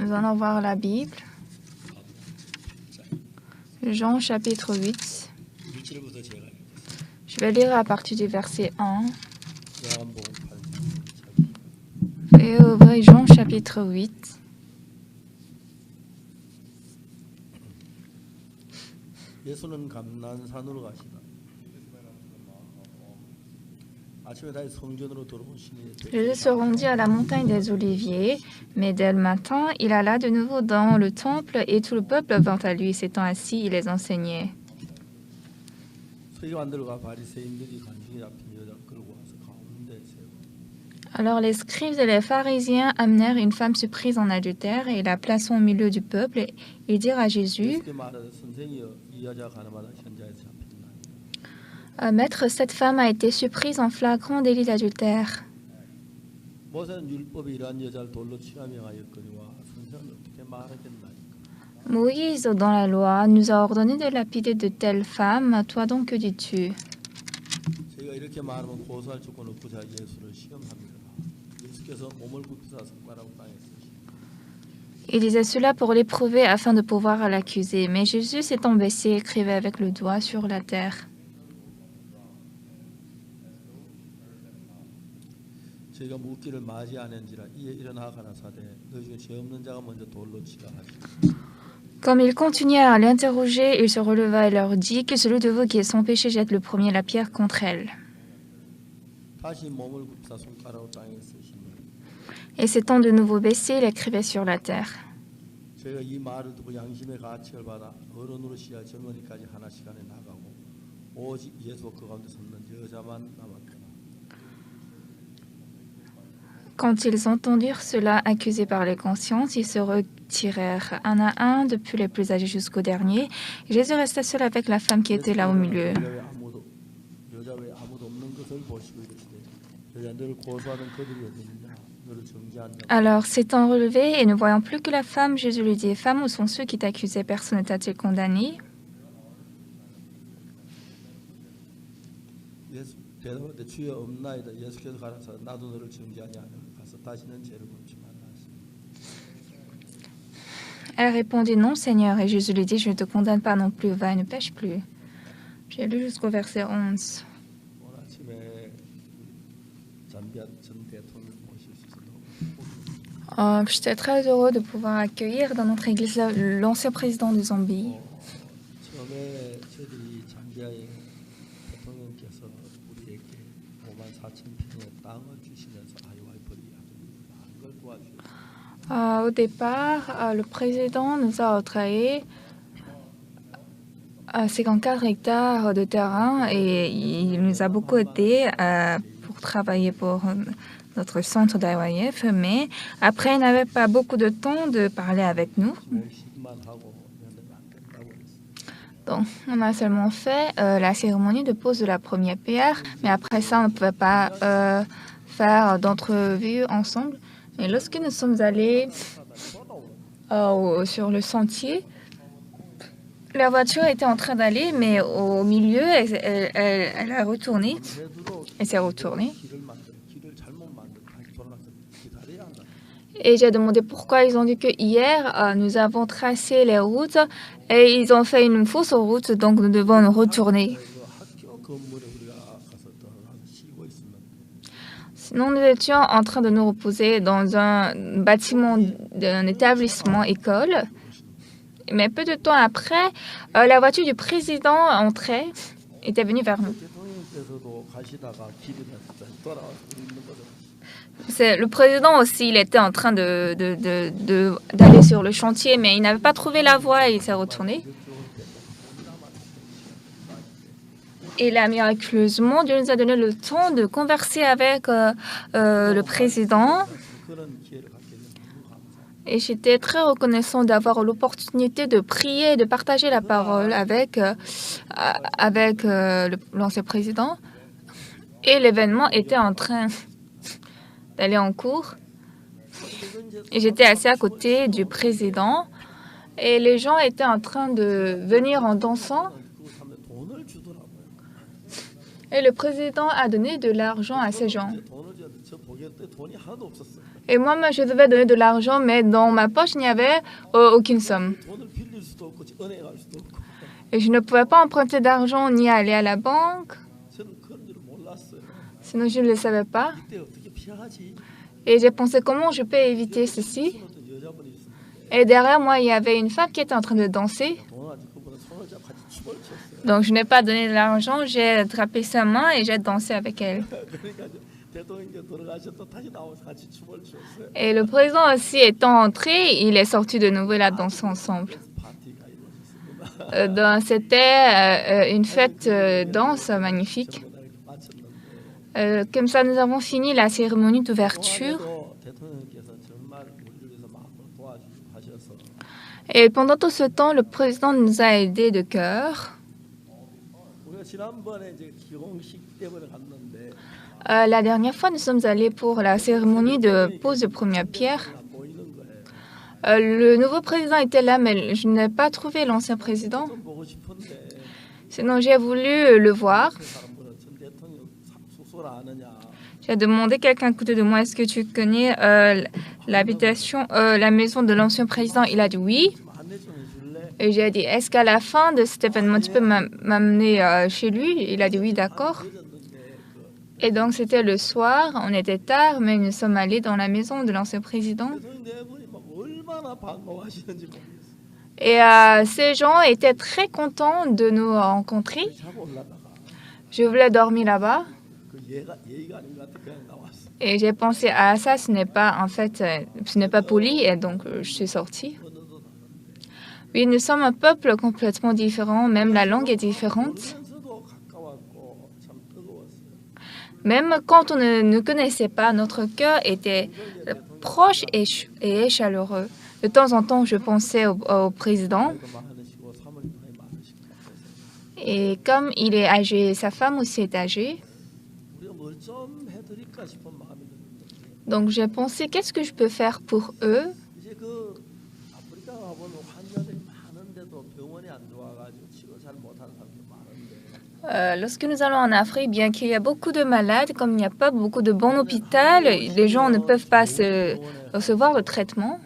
Nous allons voir la Bible. Jean chapitre 8. Je vais lire à partir du verset 1. Et ouvrez Jean chapitre 8. Jésus se rendit à la montagne des Oliviers, mais dès le matin, il alla de nouveau dans le temple et tout le peuple vint à lui. S'étant assis, il les enseignait. Alors les scribes et les pharisiens amenèrent une femme surprise en adultère et la plaçant au milieu du peuple. Ils dirent à Jésus: Maître, cette femme a été surprise en flagrant délit d'adultère. Moïse, dans la loi, nous a ordonné de lapider de telles femmes. Toi donc, que dis-tu? Il disait cela pour l'éprouver afin de pouvoir l'accuser. Mais Jésus s'étant baissé, écrivait avec le doigt sur la terre. Comme il continuait à l'interroger, il se releva et leur dit que celui de vous qui est sans péché jette le premier la pierre contre elle. Et s'étant de nouveau baissé, il écrivait sur la terre. Quand ils entendirent cela, accusés par les consciences, ils se retirèrent un à un, depuis les plus âgés jusqu'au dernier. Jésus resta seul avec la femme qui était là au milieu. Alors, s'étant relevé et ne voyant plus que la femme, Jésus lui dit: Femme, où sont ceux qui t'accusaient? Personne ne t'a-t-il condamné? Elle répondit: Non, Seigneur. Et Jésus lui dit: Je ne te condamne pas non plus, va et ne pêche plus. J'ai lu jusqu'au verset 11. J'étais très heureux de pouvoir accueillir dans notre église l'ancien président de Zambie. Au départ, le président nous a octroyé 54 hectares de terrain et il nous a beaucoup aidé pour travailler pour notre centre d'IYF, mais après, il n'avait pas beaucoup de temps de parler avec nous. Donc, on a seulement fait la cérémonie de pose de la première pierre, mais après ça, on ne pouvait pas faire d'entrevue ensemble. Et lorsque nous sommes allés sur le sentier, la voiture était en train d'aller, mais au milieu, elle a retourné. Elle s'est retournée. Et j'ai demandé pourquoi. Ils ont dit que hier, nous avons tracé les routes et ils ont fait une fausse route, donc nous devons nous retourner. Sinon, nous étions en train de nous reposer dans un bâtiment d'un établissement école. Mais peu de temps après, la voiture du président était venue vers nous. Le président aussi, il était en train d'aller sur le chantier, mais il n'avait pas trouvé la voie et il s'est retourné. Et là, miraculeusement, Dieu nous a donné le temps de converser avec le président. Et j'étais très reconnaissant d'avoir l'opportunité de prier, de partager la parole avec l'ancien président. Et l'événement était en train d'aller en cours. Et j'étais assis à côté du président. Et les gens étaient en train de venir en dansant. Et le président a donné de l'argent à ces gens. Et moi, je devais donner de l'argent, mais dans ma poche, il n'y avait aucune somme. Et je ne pouvais pas emprunter d'argent ni aller à la banque. Sinon, je ne le savais pas. Et j'ai pensé, comment je peux éviter ceci? Et derrière moi, il y avait une femme qui était en train de danser. Donc, je n'ai pas donné de l'argent, j'ai attrapé sa main et j'ai dansé avec elle. Et le président aussi étant entré, il est sorti de nouveau et la danse ensemble. C'était une fête danse magnifique. Comme ça, nous avons fini la cérémonie d'ouverture. Et pendant tout ce temps, le président nous a aidés de cœur. La dernière fois, nous sommes allés pour la cérémonie de pose de première pierre. Le nouveau président était là, mais je n'ai pas trouvé l'ancien président. Sinon, j'ai voulu le voir. J'ai demandé à quelqu'un à côté de moi, est-ce que tu connais l'habitation, la maison de l'ancien président? Il a dit oui. Et j'ai dit, est-ce qu'à la fin de cet événement, tu peux m'amener chez lui? Il a dit oui, d'accord. Et donc, c'était le soir, on était tard, mais nous sommes allés dans la maison de l'ancien président. Et ces gens étaient très contents de nous rencontrer. Je voulais dormir là-bas. Et j'ai pensé, ah ça, ce n'est pas poli, et donc je suis sortie. Oui, nous sommes un peuple complètement différent, même la langue est différente. Même quand on ne connaissait pas, notre cœur était proche et chaleureux. De temps en temps, je pensais au président. Et comme il est âgé, sa femme aussi est âgée. Donc j'ai pensé, qu'est-ce que je peux faire pour eux? Lorsque nous allons en Afrique, bien qu'il y ait beaucoup de malades, comme il n'y a pas beaucoup de bons hôpitaux, les gens ne peuvent pas recevoir le traitement.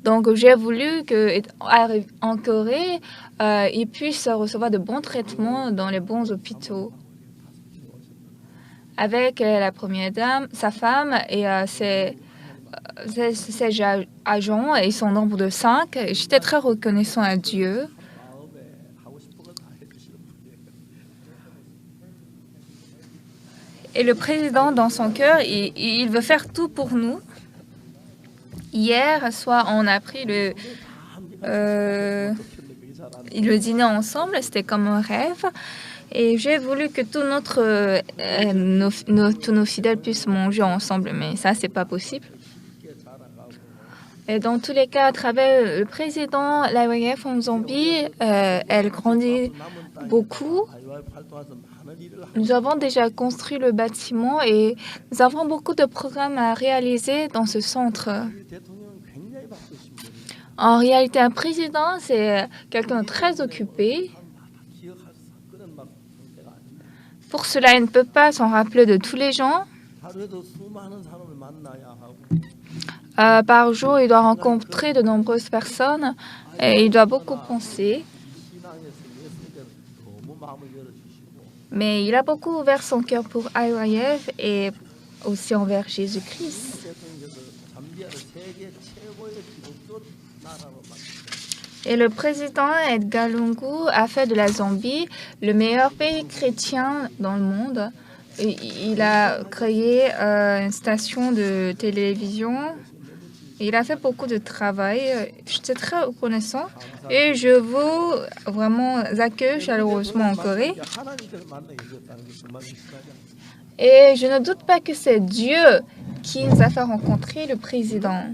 Donc, j'ai voulu qu'en Corée, ils puissent recevoir de bons traitements dans les bons hôpitaux. Avec la première dame, sa femme et ses agents, ils sont au nombre de 5. J'étais très reconnaissant à Dieu. Et le président, dans son cœur, il veut faire tout pour nous. Hier soir, on a pris le dîner ensemble. C'était comme un rêve. Et j'ai voulu que tous nos fidèles puissent manger ensemble. Mais ça, c'est pas possible. Et dans tous les cas, à travers le président, l'IYF en Zambie, elle grandit beaucoup. Nous avons déjà construit le bâtiment et nous avons beaucoup de programmes à réaliser dans ce centre. En réalité, un président, c'est quelqu'un de très occupé. Pour cela, il ne peut pas s'en rappeler de tous les gens. Par jour, il doit rencontrer de nombreuses personnes et il doit beaucoup penser. Mais il a beaucoup ouvert son cœur pour IYF et aussi envers Jésus-Christ. Et le président Edgar Lungu a fait de la Zambie le meilleur pays chrétien dans le monde. Il a créé une station de télévision. Il a fait beaucoup de travail. Je suis très reconnaissant et je vous vraiment accueille chaleureusement en Corée. Et je ne doute pas que c'est Dieu qui nous a fait rencontrer le président.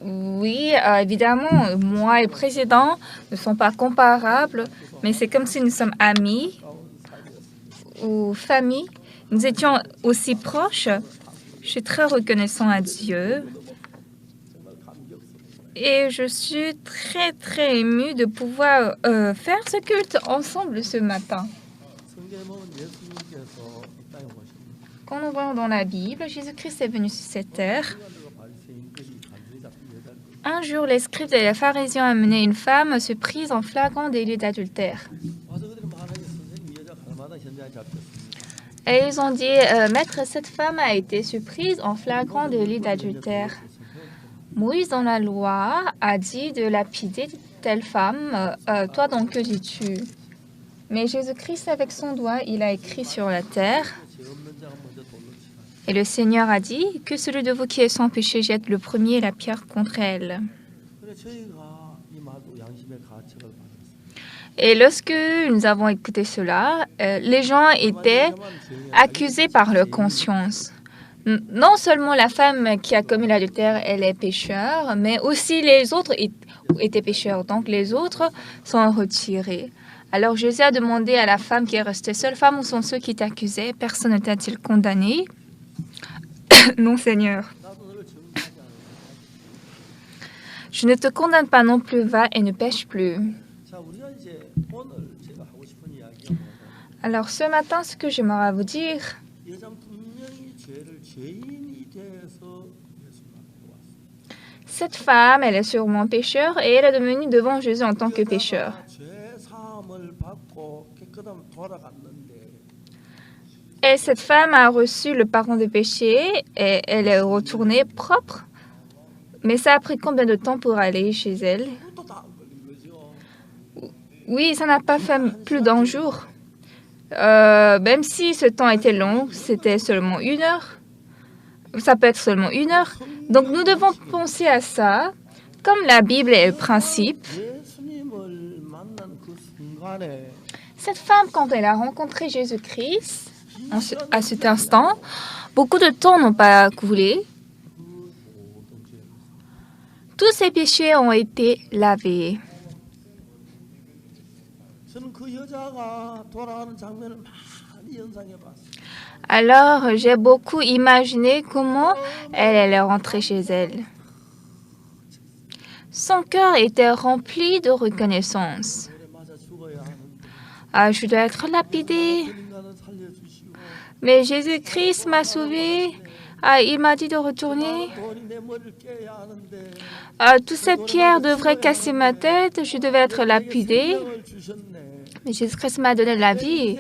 Oui, évidemment, moi et le président ne sont pas comparables, mais c'est comme si nous sommes amis ou famille. Nous étions aussi proches. Je suis très reconnaissant à Dieu. Et je suis très, très émue de pouvoir faire ce culte ensemble ce matin. Quand nous voyons dans la Bible, Jésus-Christ est venu sur cette terre. Un jour, les scribes et les pharisiens amenaient une femme surprise en flagrant délit d'adultère. Et ils ont dit, Maître, cette femme a été surprise en flagrant délit d'adultère. Moïse, dans la loi, a dit de lapider telle femme. Toi donc, que dis-tu? Mais Jésus-Christ, avec son doigt, il a écrit sur la terre. Et le Seigneur a dit que celui de vous qui est sans péché jette le premier la pierre contre elle. Et lorsque nous avons écouté cela, les gens étaient accusés par leur conscience. Non seulement la femme qui a commis l'adultère, elle est pécheur, mais aussi les autres étaient pécheurs. Donc les autres sont retirés. Alors Jésus a demandé à la femme qui est restée seule, femme, où sont ceux qui t'accusaient? Personne ne t'a-t-il condamné? Non, Seigneur. Je ne te condamne pas non plus, va et ne pêche plus. Alors ce matin, ce que j'aimerais vous dire, cette femme, elle est sûrement pécheur et elle est devenue devant Jésus en tant que pécheur. Et cette femme a reçu le pardon des péchés et elle est retournée propre. Mais ça a pris combien de temps pour aller chez elle? Oui, ça n'a pas fait plus d'un jour. Même si ce temps était long, c'était seulement 1 heure. Ça peut être seulement 1 heure. Donc nous devons penser à ça. Comme la Bible est le principe, cette femme, quand elle a rencontré Jésus-Christ, à cet instant, beaucoup de temps n'ont pas coulé. Tous ses péchés ont été lavés. Alors, j'ai beaucoup imaginé comment elle est rentrée chez elle. Son cœur était rempli de reconnaissance. Je dois être lapidée. Mais Jésus-Christ m'a sauvée. Il m'a dit de retourner. Toutes ces pierres devraient casser ma tête. Je devais être lapidée. Mais Jésus-Christ m'a donné la vie.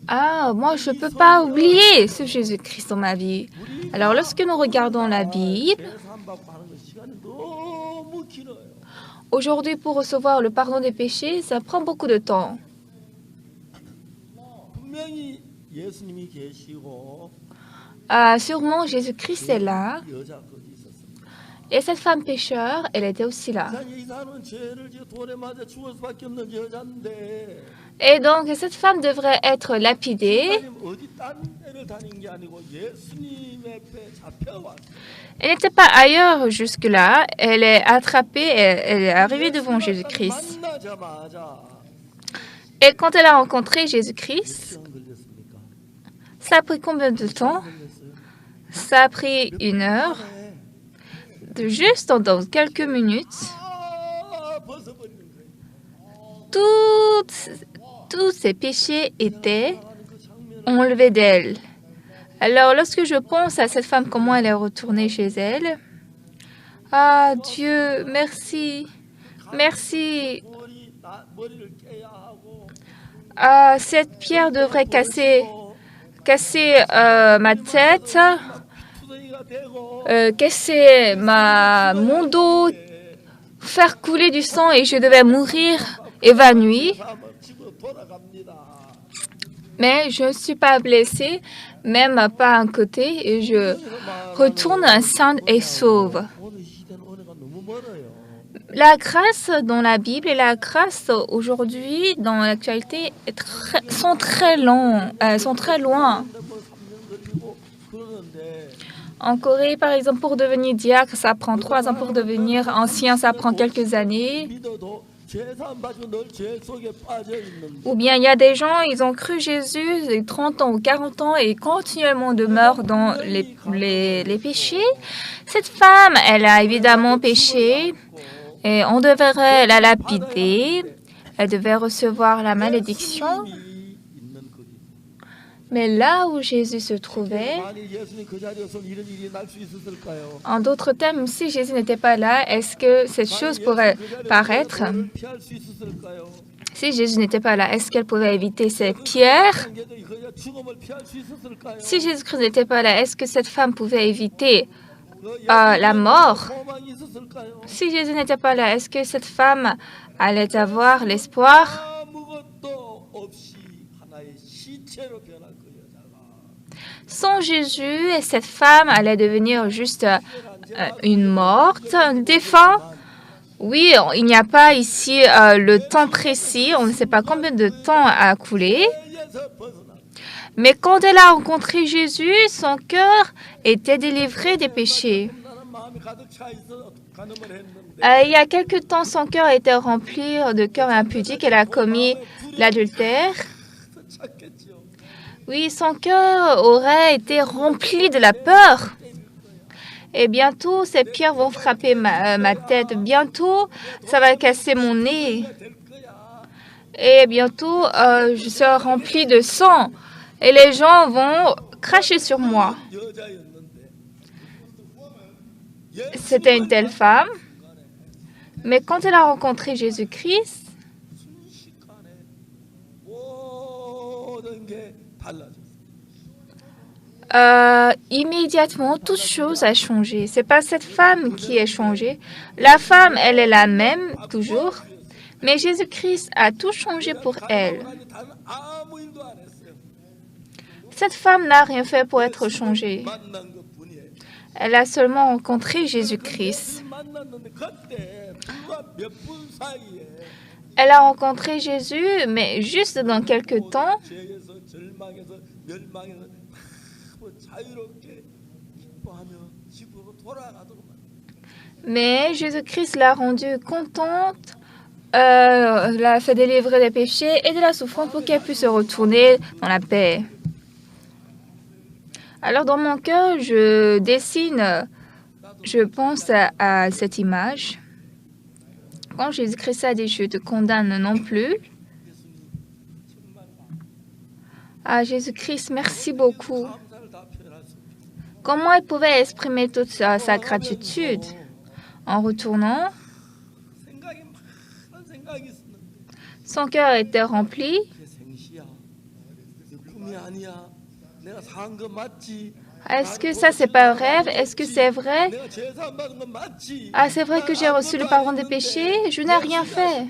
Moi, je ne peux pas oublier ce Jésus-Christ dans ma vie. Alors, lorsque nous regardons la Bible, aujourd'hui, pour recevoir le pardon des péchés, ça prend beaucoup de temps. Sûrement, Jésus-Christ est là. Et cette femme pécheure, elle était aussi là. Et donc, cette femme devrait être lapidée. Elle n'était pas ailleurs jusque-là. Elle est attrapée, elle est arrivée devant Jésus-Christ. Et quand elle a rencontré Jésus-Christ, ça a pris combien de temps? Ça a pris 1 heure. Juste dans quelques minutes, tous ses péchés étaient enlevés d'elle. Alors, lorsque je pense à cette femme, comment elle est retournée chez elle, Dieu, merci, merci. Cette pierre devrait casser ma tête, casser mon dos, faire couler du sang et je devais mourir évanouie. Mais je ne suis pas blessée, même pas un côté, et je retourne sainte et sauve. La grâce dans la Bible et la grâce aujourd'hui dans l'actualité sont très loin. En Corée, par exemple, pour devenir diacre, ça prend 3 ans. Pour devenir ancien, ça prend quelques années. Ou bien il y a des gens, ils ont cru Jésus 30 ans ou 40 ans et continuellement demeurent dans les péchés. Cette femme, elle a évidemment péché et on devrait la lapider. Elle devait recevoir la malédiction. Mais là où Jésus se trouvait, en d'autres termes, si Jésus n'était pas là, est-ce que cette chose pourrait paraître? Si Jésus n'était pas là, est-ce qu'elle pouvait éviter ces pierres? Si Jésus-Christ n'était pas là, est-ce que cette femme pouvait éviter la mort? Si Jésus n'était pas là, est-ce que cette femme allait avoir l'espoir? Sans Jésus, cette femme allait devenir juste une morte, un défunt. Oui, il n'y a pas ici le temps précis, on ne sait pas combien de temps a coulé. Mais quand elle a rencontré Jésus, son cœur était délivré des péchés. Il y a quelque temps, son cœur était rempli de cœur impudique. Elle a commis l'adultère. Oui, son cœur aurait été rempli de la peur. Et bientôt, ces pierres vont frapper ma tête. Bientôt, ça va casser mon nez. Et bientôt, je serai rempli de sang. Et les gens vont cracher sur moi. C'était une telle femme. Mais quand elle a rencontré Jésus-Christ, immédiatement, toute chose a changé. C'est pas cette femme qui a changé. La femme, elle est la même, toujours. Mais Jésus-Christ a tout changé pour elle. Cette femme n'a rien fait pour être changée. Elle a seulement rencontré Jésus-Christ. Elle a rencontré Jésus, mais juste dans quelques temps. Mais Jésus-Christ l'a rendue contente, l'a fait délivrer des péchés et de la souffrance pour qu'elle puisse se retourner dans la paix. Alors dans mon cœur, je dessine, je pense à cette image. Quand Jésus-Christ a dit « Je te condamne non plus », ah Jésus-Christ, merci beaucoup. Comment elle pouvait exprimer toute sa gratitude en retournant? Son cœur était rempli. Est-ce que ça, c'est pas un rêve? Est-ce que c'est vrai? Ah, c'est vrai que j'ai reçu le pardon des péchés? Je n'ai rien fait.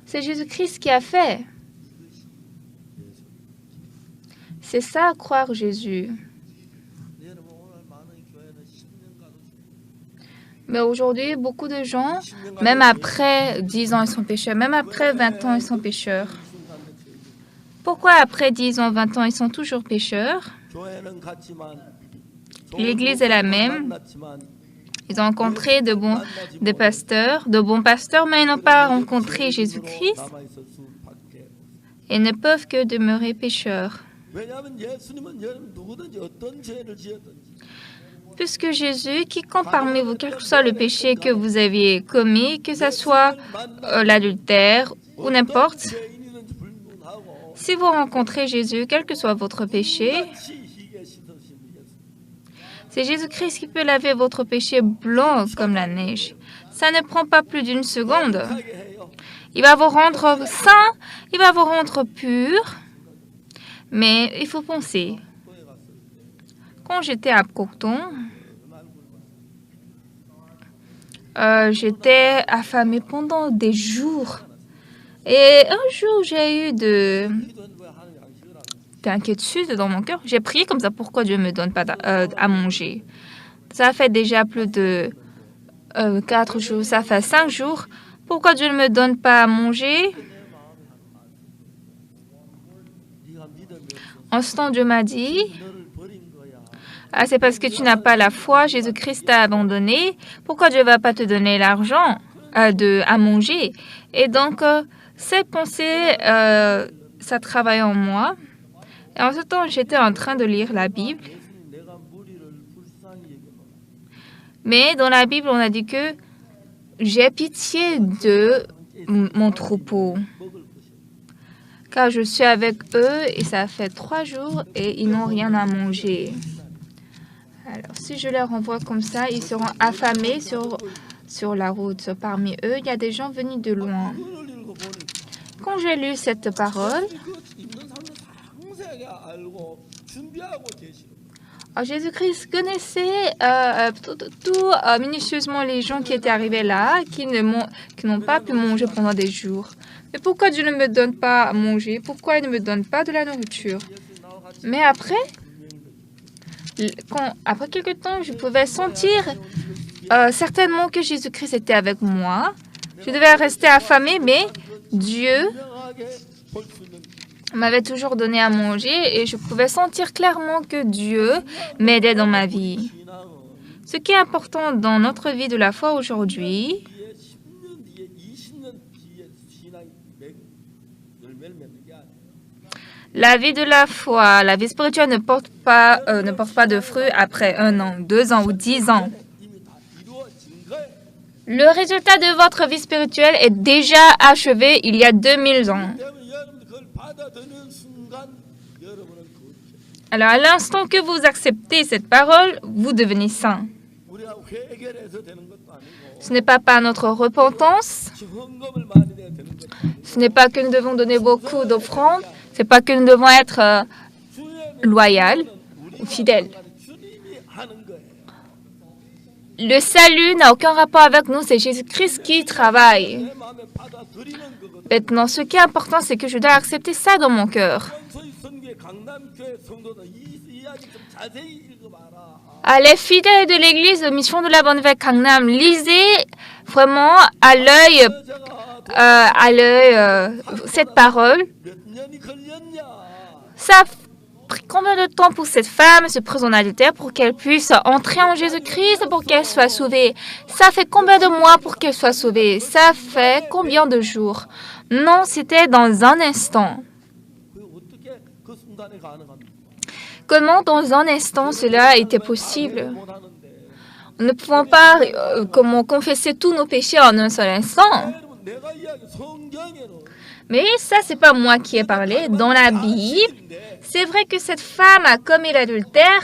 C'est Jésus-Christ qui a fait. C'est ça, croire Jésus. Mais aujourd'hui, beaucoup de gens, même après 10 ans, ils sont pécheurs. Même après 20 ans, ils sont pécheurs. Pourquoi après 10 ans, 20 ans, ils sont toujours pécheurs? L'Église est la même. Ils ont rencontré de bons pasteurs, mais ils n'ont pas rencontré Jésus-Christ et ne peuvent que demeurer pécheurs. Puisque Jésus, quiconque parmi vous, quel que soit le péché que vous aviez commis, que ce soit l'adultère ou n'importe, si vous rencontrez Jésus, quel que soit votre péché, c'est Jésus-Christ qui peut laver votre péché blanc comme la neige. Ça ne prend pas plus d'une seconde. Il va vous rendre saint, il va vous rendre pur. Mais il faut penser. Quand j'étais à Cocton, j'étais affamée pendant des jours. Et un jour, j'ai eu d'inquiétude dans mon cœur. J'ai prié comme ça, pourquoi Dieu ne me donne pas à manger? Ça fait déjà plus de 4 jours, ça fait 5 jours. Pourquoi Dieu ne me donne pas à manger? En ce temps, Dieu m'a dit, ah, c'est parce que tu n'as pas la foi, Jésus-Christ t'a abandonné. Pourquoi Dieu ne va pas te donner l'argent? à manger. Et donc, cette pensée, ça travaille en moi. Et en ce temps, j'étais en train de lire la Bible. Mais dans la Bible, on a dit que j'ai pitié de mon troupeau. Car je suis avec eux et ça fait 3 jours et ils n'ont rien à manger. Alors, si je les renvoie comme ça, ils seront affamés sur la route. Parmi eux, il y a des gens venus de loin. Quand j'ai lu cette parole, Jésus-Christ connaissait tout minutieusement les gens qui étaient arrivés là, qui n'ont pas pu manger pendant des jours. Mais pourquoi Dieu ne me donne pas à manger? Pourquoi il ne me donne pas de la nourriture? Mais après quelque temps, je pouvais sentir certainement que Jésus-Christ était avec moi. Je devais rester affamée, mais Dieu m'avait toujours donné à manger et je pouvais sentir clairement que Dieu m'aidait dans ma vie. Ce qui est important dans notre vie de la foi aujourd'hui, la vie de la foi, la vie spirituelle ne porte pas de fruits après 1 an, 2 ans ou 10 ans. Le résultat de votre vie spirituelle est déjà achevé il y a 2000 ans. Alors, à l'instant que vous acceptez cette parole, vous devenez saint. Ce n'est pas par notre repentance. Ce n'est pas que nous devons donner beaucoup d'offrandes. Ce n'est pas que nous devons être loyaux ou fidèles. Le salut n'a aucun rapport avec nous, c'est Jésus-Christ qui travaille. Maintenant, ce qui est important, c'est que je dois accepter ça dans mon cœur. Les fidèles de l'église Mission de la Bonne Nouvelle Gangnam, lisez vraiment à l'œil cette parole. Ça a pris combien de temps pour cette femme se présenter en adultère pour qu'elle puisse entrer en Jésus-Christ, pour qu'elle soit sauvée? Ça fait combien de mois pour qu'elle soit sauvée? Ça fait combien de jours? Non, c'était dans un instant. Comment dans un instant cela était possible? Nous ne pouvons pas confesser tous nos péchés en un seul instant. Mais ça, c'est pas moi qui ai parlé. Dans la Bible, c'est vrai que cette femme a commis l'adultère.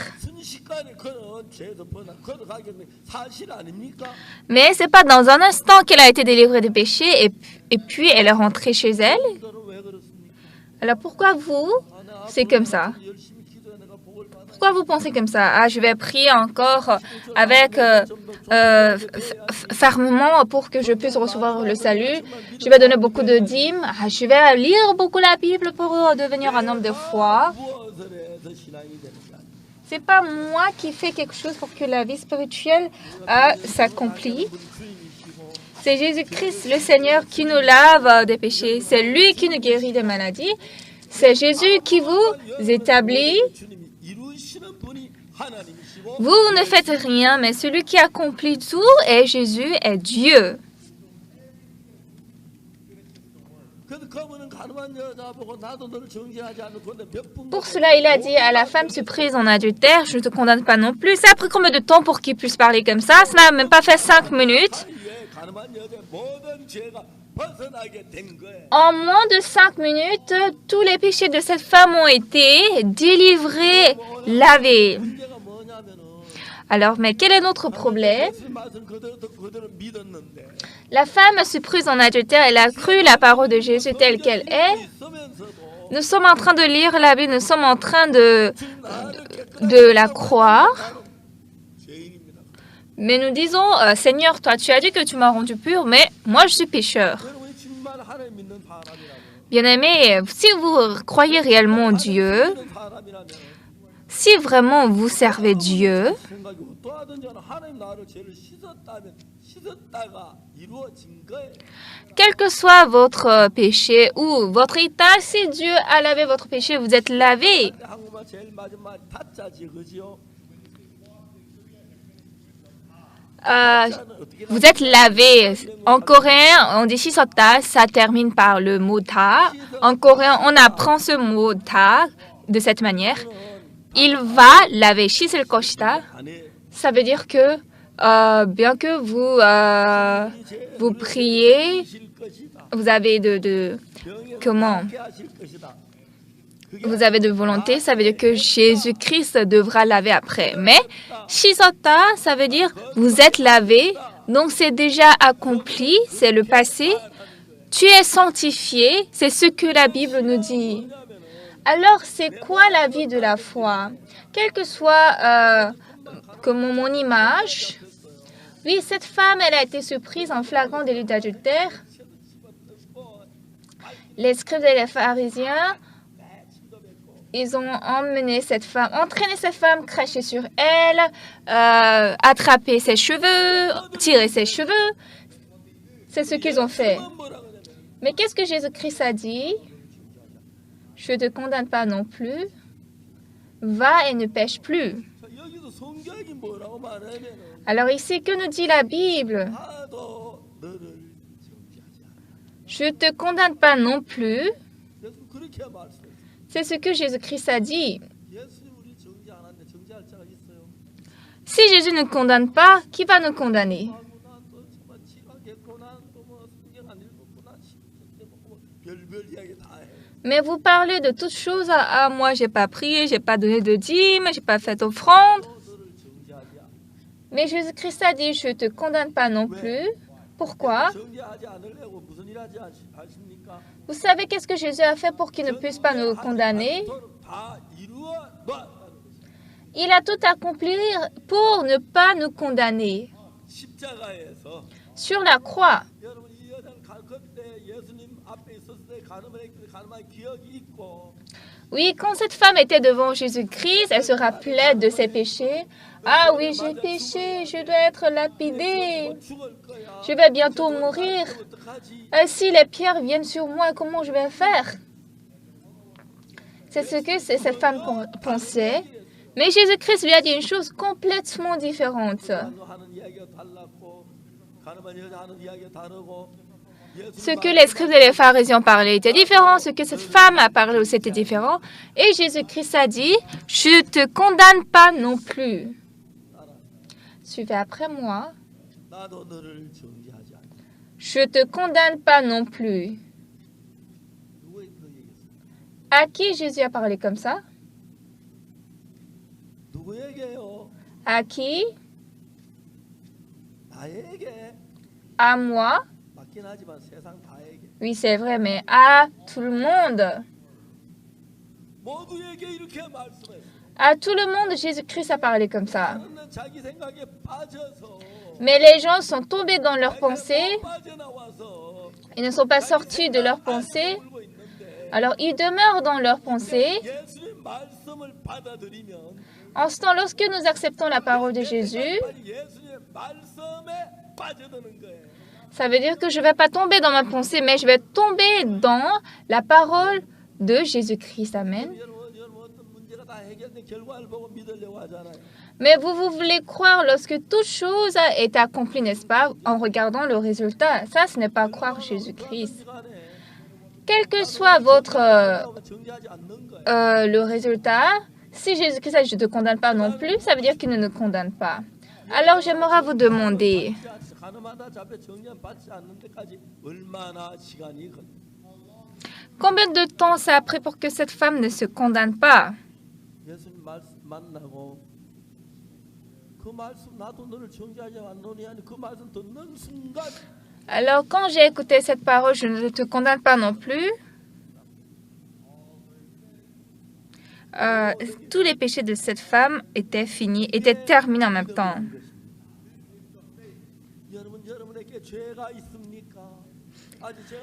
Mais c'est pas dans un instant qu'elle a été délivrée des péchés et puis elle est rentrée chez elle. Alors pourquoi vous, c'est comme ça? Pourquoi vous pensez comme ça? Je vais prier encore avec fermement pour que je puisse recevoir le salut. Je vais donner beaucoup de dîmes. Je vais lire beaucoup la Bible pour devenir un homme de foi. C'est pas moi qui fais quelque chose pour que la vie spirituelle s'accomplisse. C'est Jésus-Christ, le Seigneur, qui nous lave des péchés. C'est lui qui nous guérit des maladies. C'est Jésus qui vous établit. Vous ne faites rien, mais celui qui accomplit tout est Jésus, est Dieu. Pour cela, il a dit à la femme surprise en adultère, je ne te condamne pas non plus. Ça a pris combien de temps pour qu'il puisse parler comme ça? Ça n'a même pas fait 5 minutes. En moins de 5 minutes, tous les péchés de cette femme ont été délivrés, lavés. Alors, mais quel est notre problème? La femme surprise en adultère, elle a cru la parole de Jésus telle qu'elle est. Nous sommes en train de lire la Bible, nous sommes en train de la croire. Mais nous disons, Seigneur, toi, tu as dit que tu m'as rendu pur, mais moi, je suis pécheur. Bien-aimés, si vous croyez réellement en Dieu, si vraiment vous servez Dieu, quel que soit votre péché ou votre état, si Dieu a lavé votre péché, vous êtes lavé. vous êtes lavé. En coréen, on dit 씻었다, ça termine par le mot 다. En coréen, on apprend ce mot 다 de cette manière. Il va laver 씻을 것이다. Ça veut dire que bien que vous priez, vous avez vous avez de volonté, ça veut dire que Jésus-Christ devra laver après. Mais 씻었다, ça veut dire vous êtes lavé, donc c'est déjà accompli, c'est le passé. Tu es sanctifié, c'est ce que la Bible nous dit. Alors, c'est quoi la vie de la foi? Quelle que soit comme mon image, oui, cette femme, elle a été surprise en flagrant délit d'adultère. Les scribes et les pharisiens, ils ont emmené cette femme, entraîné cette femme, craché sur elle, attrapé ses cheveux, tiré ses cheveux. C'est ce qu'ils ont fait. Mais qu'est-ce que Jésus-Christ a dit? Je ne te condamne pas non plus. Va et ne pêche plus. Alors ici, que nous dit la Bible? Je ne te condamne pas non plus. C'est ce que Jésus-Christ a dit. Si Jésus ne condamne pas, qui va nous condamner? Mais vous parlez de toutes choses. Ah, moi, j'ai pas prié, j'ai pas donné de dîme, j'ai pas fait offrande. Mais Jésus-Christ a dit, je ne te condamne pas non plus. Pourquoi? Vous savez qu'est-ce que Jésus a fait pour qu'il ne puisse pas nous condamner? Il a tout accompli pour ne pas nous condamner. Sur la croix. Oui, quand cette femme était devant Jésus-Christ, elle se rappelait de ses péchés. Ah oui, j'ai péché, je dois être lapidée. Je vais bientôt mourir. Si les pierres viennent sur moi, comment je vais faire? C'est ce que cette femme pensait. Mais Jésus-Christ lui a dit une chose complètement différente. Ce que les scribes et les pharisiens parlaient était différent. Ce que cette femme a parlé aussi était différent. Et Jésus-Christ a dit, je ne te condamne pas non plus. Suivez après moi. Je ne te condamne pas non plus. À qui Jésus a parlé comme ça? À qui? À moi? Oui, c'est vrai, mais à tout le monde. À tout le monde, Jésus-Christ a parlé comme ça. Mais les gens sont tombés dans leurs pensées. Ils ne sont pas sortis de leurs pensées. Alors, ils demeurent dans leurs pensées. En ce temps, lorsque nous acceptons la parole de Jésus, ça veut dire que je ne vais pas tomber dans ma pensée, mais je vais tomber dans la parole de Jésus-Christ. Amen. Mais vous voulez croire lorsque toute chose est accomplie, n'est-ce pas, en regardant le résultat. Ça, ce n'est pas croire Jésus-Christ. Quel que soit le résultat, si Jésus-Christ a dit « je ne te condamne pas non plus », ça veut dire qu'il ne nous condamne pas. Alors, j'aimerais vous demander, combien de temps ça a pris pour que cette femme ne se condamne pas? Alors, quand j'ai écouté cette parole, je ne te condamne pas non plus, tous les péchés de cette femme étaient finis, étaient terminés en même temps.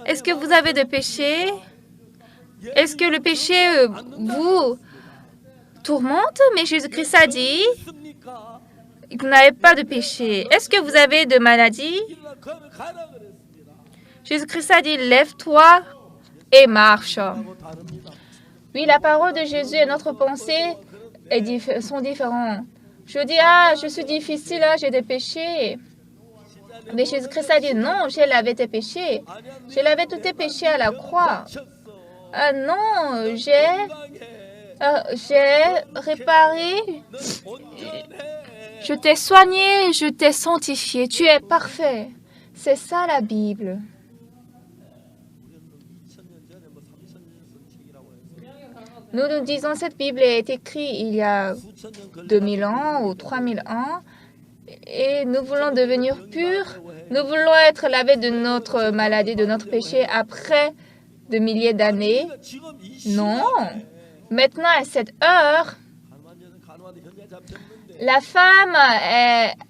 Est-ce que vous avez des péchés? Est-ce que le péché vous tourmente? Mais Jésus-Christ a dit que vous n'avez pas de péché. Est-ce que vous avez de maladie? Jésus-Christ a dit, lève-toi et marche. Oui, la parole de Jésus et notre pensée sont différentes. Je dis, je suis difficile, j'ai des péchés. Mais Jésus-Christ a dit, non, j'ai lavé tes péchés. J'ai lavé tous tes péchés à la croix. Non, j'ai réparé, je t'ai soigné, je t'ai sanctifié. Tu es parfait. C'est ça la Bible. Nous disons cette Bible est écrite il y a 2000 ans ou 3000 ans et nous voulons devenir purs. Nous voulons être lavés de notre maladie, de notre péché après de milliers d'années. Non. Maintenant, à cette heure, la femme,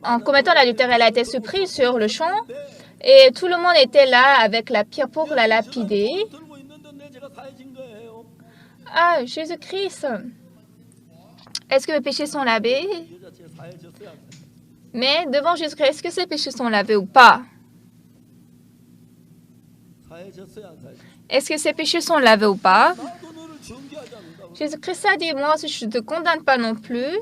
en commettant l'adultère, elle a été surprise sur le champ et tout le monde était là avec la pierre pour la lapider. Ah, Jésus-Christ, est-ce que mes péchés sont lavés? Mais devant Jésus-Christ, est-ce que ces péchés sont lavés ou pas? Est-ce que ces péchés sont lavés ou pas? Jésus-Christ a dit, moi aussi, je ne te condamne pas non plus.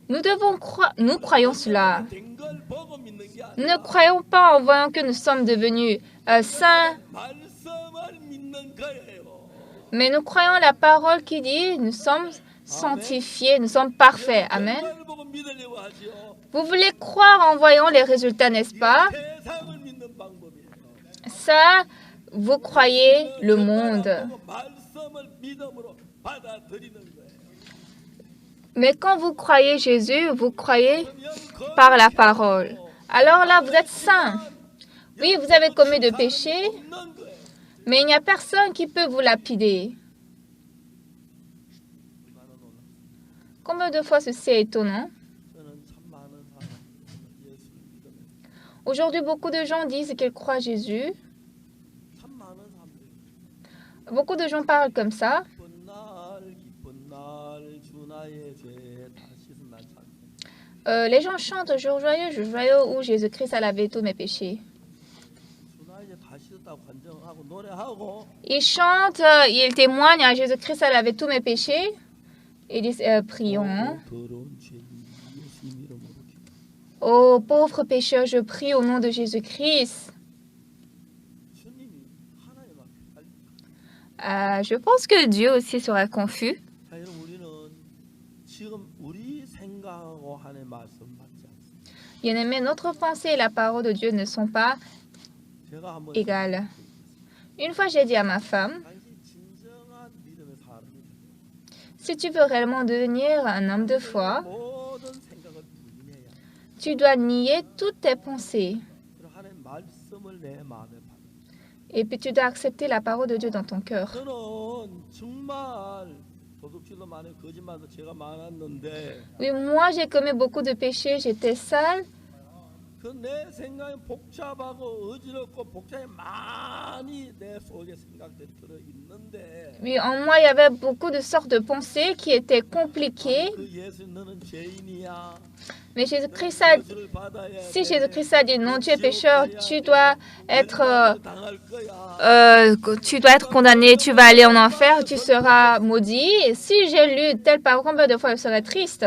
Nous croyons cela. Nous ne croyons pas en voyant que nous sommes devenus saints. Mais nous croyons la parole qui dit, nous sommes sanctifiés, nous sommes parfaits. Amen. Vous voulez croire en voyant les résultats, n'est-ce pas? Ça, vous croyez le monde. Mais quand vous croyez Jésus, vous croyez par la parole. Alors là, vous êtes saints. Oui, vous avez commis de péchés, mais il n'y a personne qui peut vous lapider. Combien de fois ceci est étonnant? Aujourd'hui, beaucoup de gens disent qu'ils croient Jésus. Beaucoup de gens parlent comme ça. Les gens chantent jour joyeux où Jésus-Christ a lavé tous mes péchés. Ils chantent, ils témoignent à Jésus-Christ a lavé tous mes péchés. Ils disent, prions. Ô pauvre pécheur, je prie au nom de Jésus-Christ. Je pense que Dieu aussi sera confus. Bien-aimés, notre pensée et la parole de Dieu ne sont pas égales. Une fois, j'ai dit à ma femme, si tu veux réellement devenir un homme de foi, tu dois nier toutes tes pensées. Et puis tu dois accepter la parole de Dieu dans ton cœur. Oui, moi j'ai commis beaucoup de péchés, j'étais sale. Oui, en moi il y avait beaucoup de sortes de pensées qui étaient compliquées. Mais Jésus-Christ si Jésus-Christ a dit non, tu es pécheur, tu dois être condamné, tu vas aller en enfer, tu seras maudit. Et si j'ai lu telle parole, combien de fois je serais triste?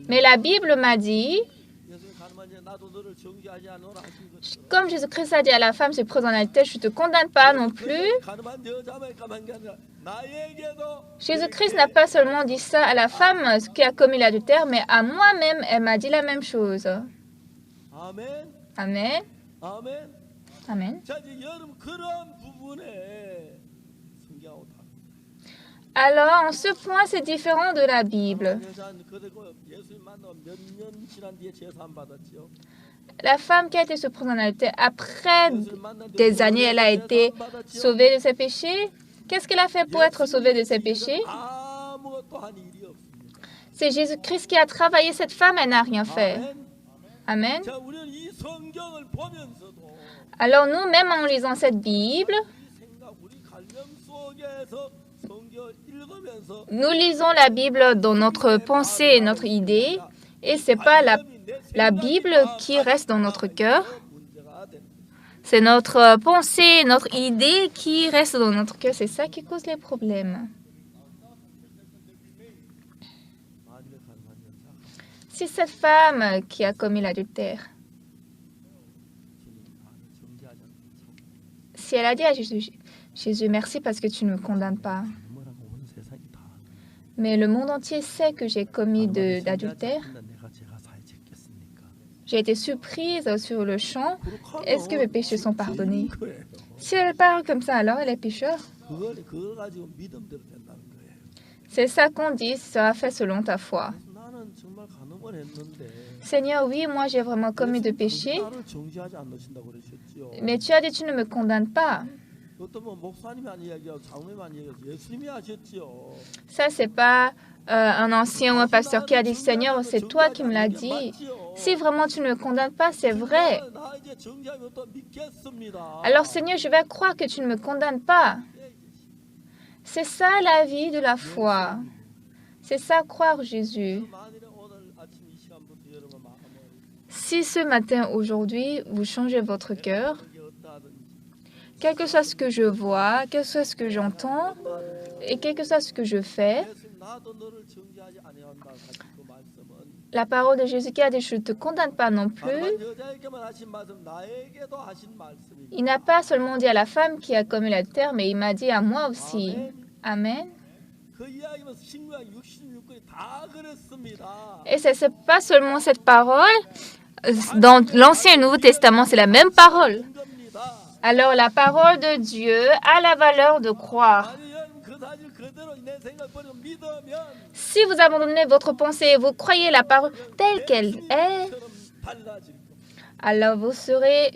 Mais la Bible m'a dit, comme Jésus-Christ a dit à la femme, se prise en adultère, je ne te condamne pas non plus. Jésus-Christ n'a pas seulement dit ça à la femme qui a commis l'adultère, mais à moi-même, elle m'a dit la même chose. Amen. Amen. Alors, en ce point, c'est différent de la Bible. La femme qui a été se prendre en adultère, après des années, elle a été sauvée de ses péchés. Qu'est-ce qu'elle a fait pour être sauvée de ses péchés? C'est Jésus-Christ qui a travaillé cette femme, elle n'a rien fait. Amen. Alors nous, même en lisant cette Bible, nous lisons la Bible dans notre pensée et notre idée, et ce n'est pas la Bible qui reste dans notre cœur. C'est notre pensée, notre idée qui reste dans notre cœur. C'est ça qui cause les problèmes. Si cette femme qui a commis l'adultère, si elle a dit à Jésus, Jésus, merci parce que tu ne me condamnes pas, mais le monde entier sait que j'ai commis d'adultère, j'ai été surprise sur le champ, est-ce que mes péchés sont pardonnés? Si elle parle comme ça, alors elle est pécheur. C'est ça qu'on dit, ce sera fait selon ta foi. Seigneur, oui, moi j'ai vraiment commis de péchés, mais tu as dit tu ne me condamnes pas. Ça, c'est pas un ancien ou un pasteur qui a dit, Seigneur, c'est toi qui me l'as dit. Si vraiment tu ne me condamnes pas, c'est vrai. Alors, Seigneur, je vais croire que tu ne me condamnes pas. C'est ça la vie de la foi. C'est ça, croire Jésus. Si ce matin, aujourd'hui, vous changez votre cœur, quel que soit ce que je vois, quel que soit ce que j'entends, et quel que soit ce que je fais, la parole de Jésus qui a dit « Je ne te condamne pas non plus », il n'a pas seulement dit à la femme qui a commis l'adultère, mais il m'a dit à moi aussi. Amen. Et ce n'est pas seulement cette parole, dans l'Ancien et le Nouveau Testament, c'est la même parole. Alors la parole de Dieu a la valeur de croire. Si vous abandonnez votre pensée et vous croyez la parole telle qu'elle est, alors vous serez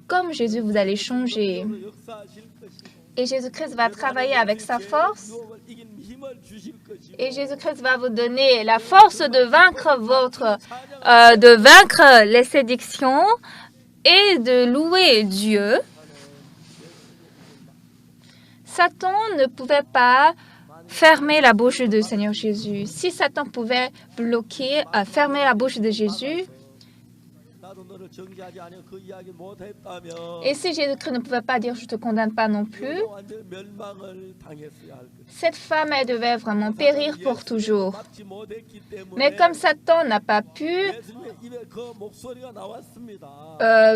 comme Jésus, vous allez changer. Et Jésus-Christ va travailler avec sa force. Et Jésus-Christ va vous donner la force de vaincre les séductions et de louer Dieu. Satan ne pouvait pas fermer la bouche du Seigneur Jésus. Si Satan pouvait bloquer, fermer la bouche de Jésus, et si Jésus-Christ ne pouvait pas dire « je ne te condamne pas non plus », cette femme, elle devait vraiment périr pour toujours. Mais comme Satan n'a pas pu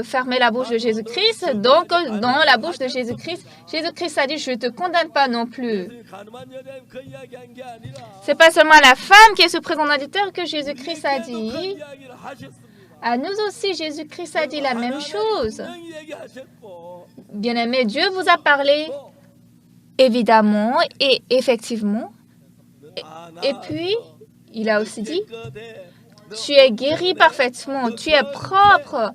fermer la bouche de Jésus-Christ, donc dans la bouche de Jésus-Christ, Jésus-Christ a dit « je ne te condamne pas non plus ». C'est pas seulement la femme qui est sous présent d'adultère que Jésus-Christ a dit. À nous aussi, Jésus-Christ a dit la même chose. Bien-aimé, Dieu vous a parlé, évidemment et effectivement. Et puis, il a aussi dit, tu es guéri parfaitement, tu es propre,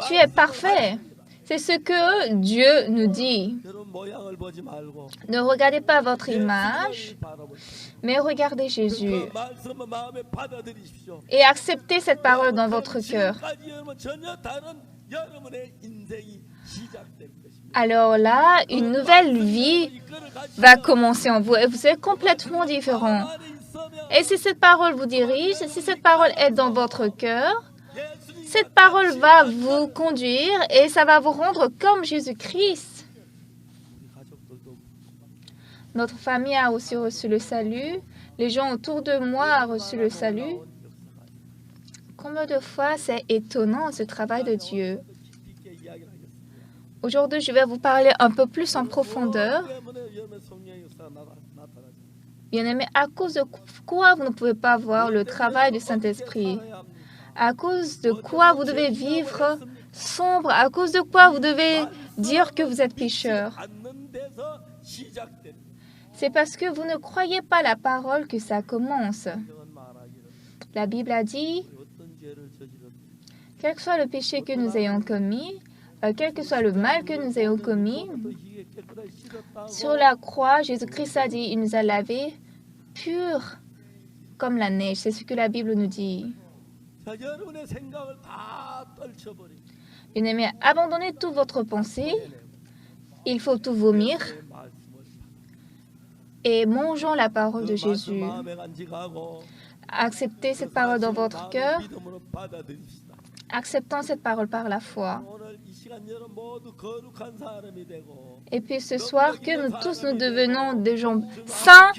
tu es parfait. C'est ce que Dieu nous dit. Ne regardez pas votre image, mais regardez Jésus. Et acceptez cette parole dans votre cœur. Alors là, une nouvelle vie va commencer en vous et vous êtes complètement différent. Et si cette parole vous dirige, si cette parole est dans votre cœur, cette parole va vous conduire et ça va vous rendre comme Jésus-Christ. Notre famille a aussi reçu le salut. Les gens autour de moi ont reçu le salut. Combien de fois c'est étonnant ce travail de Dieu. Aujourd'hui, je vais vous parler un peu plus en profondeur. Bien-aimés, à cause de quoi vous ne pouvez pas voir le travail du Saint-Esprit? À cause de quoi vous devez vivre sombre? À cause de quoi vous devez dire que vous êtes pécheur? C'est parce que vous ne croyez pas la parole que ça commence. La Bible a dit, quel que soit le péché que nous ayons commis, quel que soit le mal que nous ayons commis, sur la croix, Jésus-Christ a dit, il nous a lavés purs comme la neige. C'est ce que la Bible nous dit. Bien-aimés, abandonnez toute votre pensée. Il faut tout vomir. Et mangeons la parole de Jésus. Acceptez cette parole dans votre cœur. acceptant cette parole par la foi. Et puis ce soir, que nous tous nous devenons des gens saints,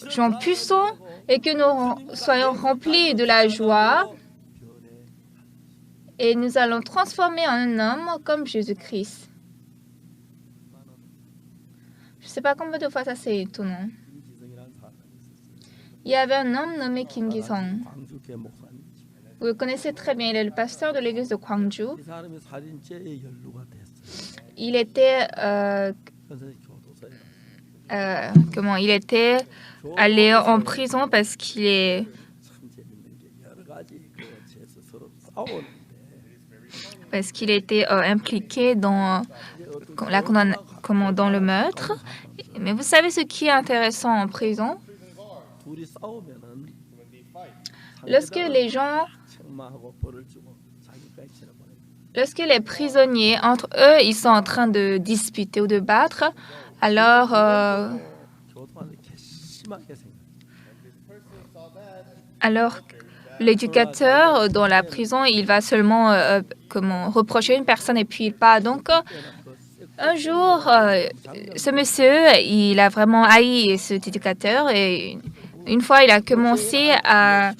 gens puissants, et que nous soyons remplis de la joie. Et nous allons transformer en un homme comme Jésus-Christ. Je ne sais pas combien de fois ça c'est étonnant. Il y avait un homme nommé Kim Gi-sung. Vous le connaissez très bien, il est le pasteur de l'église de Gwangju. Il était, il était allé en prison parce qu'il était impliqué dans dans le meurtre. Mais vous savez ce qui est intéressant en prison? Lorsque les prisonniers, entre eux, ils sont en train de disputer ou de battre, alors l'éducateur dans la prison, il va seulement reprocher une personne et puis il part. Donc, un jour, ce monsieur, il a vraiment haï cet éducateur et une fois, il a commencé à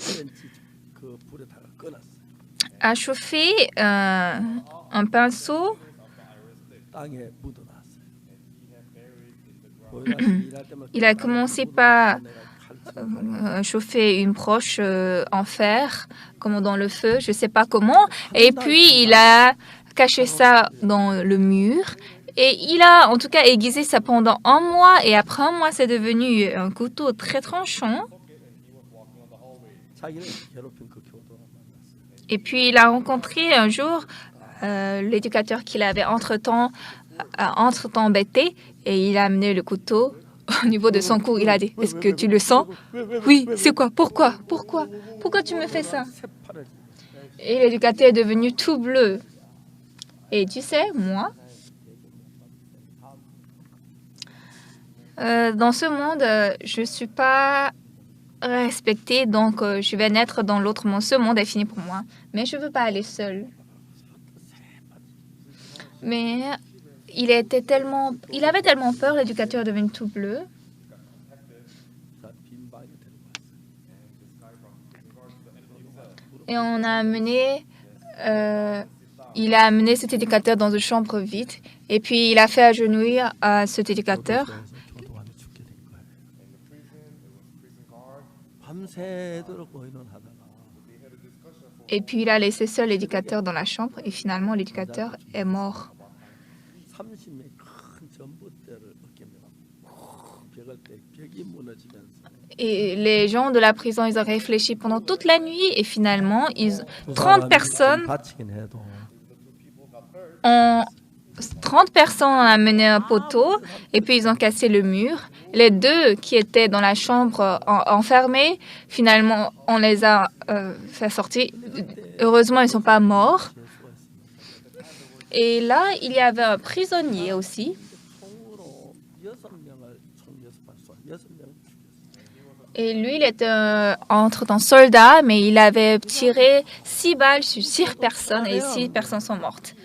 chauffer un pinceau. Il a commencé par chauffer une broche en fer, comme dans le feu, je ne sais pas comment. Et puis, il a caché ça dans le mur. Et il a en tout cas aiguisé ça pendant un mois. Et après un mois, c'est devenu un couteau très tranchant. Et puis, il a rencontré un jour l'éducateur qu'il avait entre-temps embêté. Et il a amené le couteau au niveau de son cou. Il a dit, est-ce que tu le sens? Oui, c'est quoi? Pourquoi tu me fais ça? Et l'éducateur est devenu tout bleu. Et tu sais, moi, dans ce monde, je ne suis pas respectée, donc je vais naître dans l'autre monde. Ce monde est fini pour moi. Mais je ne veux pas aller seule. Mais il avait tellement peur, l'éducateur est devenu tout bleu. Et il a amené cet éducateur dans une chambre vide. Et puis, il a fait agenouiller à cet éducateur. Et puis, il a laissé seul l'éducateur dans la chambre. Et finalement, l'éducateur est mort. Et les gens de la prison, ils ont réfléchi pendant toute la nuit. Et finalement, 30 personnes ont amené un poteau. Et puis, ils ont cassé le mur. Les deux qui étaient dans la chambre enfermés, finalement, on les a fait sortir. Heureusement, ils ne sont pas morts. Et là, il y avait un prisonnier aussi. Et lui, il était entre-temps soldat, mais il avait tiré 6 balles sur 6 personnes et 6 personnes sont mortes.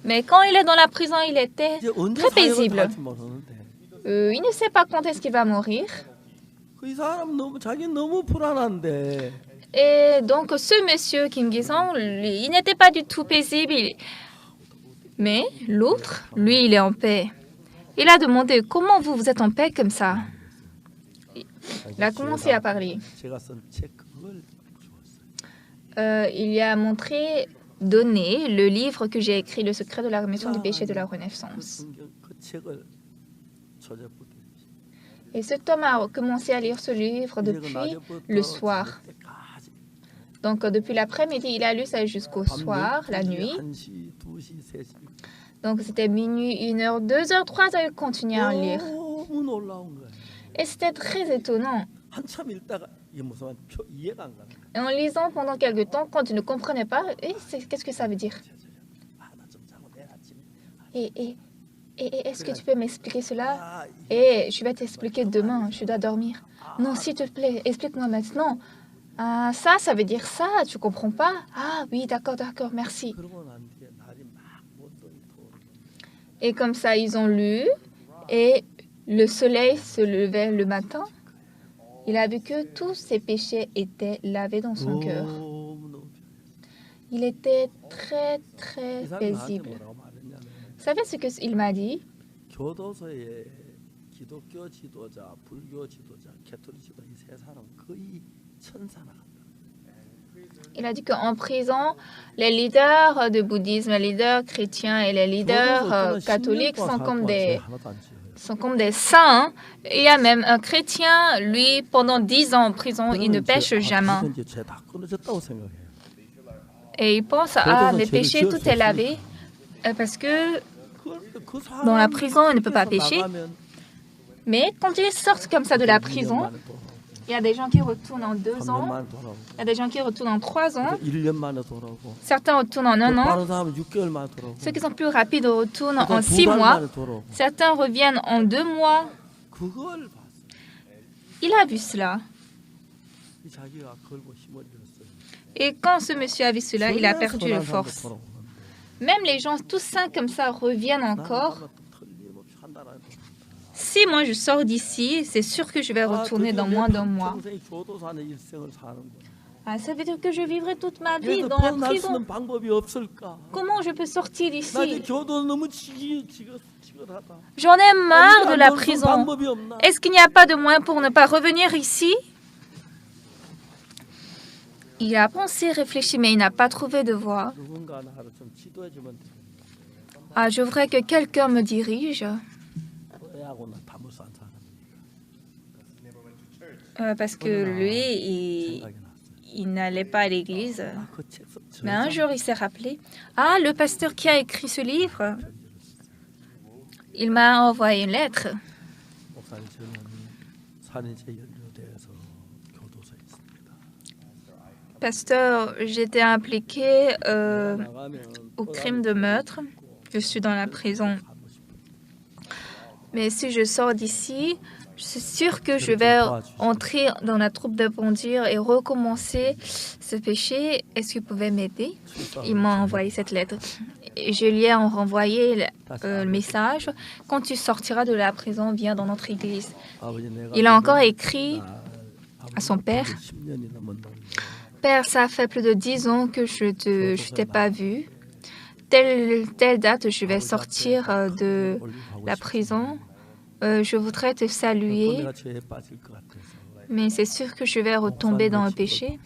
Mais quand il est dans la prison, il était très paisible. Il ne sait pas quand est-ce qu'il va mourir. Et donc, ce monsieur Kim Gi-sung, il n'était pas du tout paisible. Mais l'autre, lui, il est en paix. Il a demandé, comment vous êtes en paix comme ça? Il a commencé à parler. Il a donné le livre que j'ai écrit, Le secret de la rémission du péché de la renaissance. Et cet homme a commencé à lire ce livre depuis le soir. Donc, depuis l'après-midi, il a lu ça jusqu'au soir, la nuit. Donc, c'était minuit, 1h, 2h, 3h, il continuait à lire. Et c'était très étonnant. Et en lisant pendant quelque temps, quand tu ne comprenais pas, qu'est-ce que ça veut dire? Et est-ce que tu peux m'expliquer cela? Et je vais t'expliquer demain, je dois dormir. Non, s'il te plaît, explique-moi maintenant. Ah, ça veut dire ça, tu comprends pas? Ah oui, d'accord, merci. Et comme ça, ils ont lu et le soleil se levait le matin. Il a vu que tous ses péchés étaient lavés dans son cœur. Il était très, très paisible. Vous savez ce qu'il m'a dit? Il a dit qu'en prison, les leaders de bouddhisme, les leaders chrétiens et les leaders catholiques sont comme des saints. Il y a même un chrétien, lui, pendant 10 ans en prison, il ne pêche jamais. Et il pense, mes péchés, tout est lavé. Parce que dans la prison, on ne peut pas pécher. Mais quand ils sortent comme ça de la prison, il y a des gens qui retournent en 2 ans, il y a des gens qui retournent en 3 ans, certains retournent en 1 an, ceux qui sont plus rapides retournent en 6 mois, certains reviennent en 2 mois. Il a vu cela. Et quand ce monsieur a vu cela, il a perdu la force. Même les gens tous sains comme ça reviennent encore. Si moi je sors d'ici, c'est sûr que je vais retourner dans moins d'un mois. Ça veut dire que je vivrai toute ma vie dans la prison. Comment je peux sortir d'ici? J'en ai marre de la prison. Est-ce qu'il n'y a pas de moyen pour ne pas revenir ici? Il a pensé, réfléchi, mais il n'a pas trouvé de voie. Je voudrais que quelqu'un me dirige. Parce que lui, il n'allait pas à l'église. Mais un jour, il s'est rappelé. Le pasteur qui a écrit ce livre, il m'a envoyé une lettre. Pasteur, j'étais impliqué au crime de meurtre. Je suis dans la prison. Mais si je sors d'ici, je suis sûre que je vais entrer dans la troupe de bondir et recommencer ce péché. Est-ce que vous pouvez m'aider? Il m'a envoyé cette lettre. Et je lui ai renvoyé le message. Quand tu sortiras de la prison, viens dans notre église. Il a encore écrit à son père. Père, ça fait plus de 10 ans que je t'ai pas vu. Telle date, je vais sortir de la prison. Je voudrais te saluer, mais c'est sûr que je vais retomber dans le péché.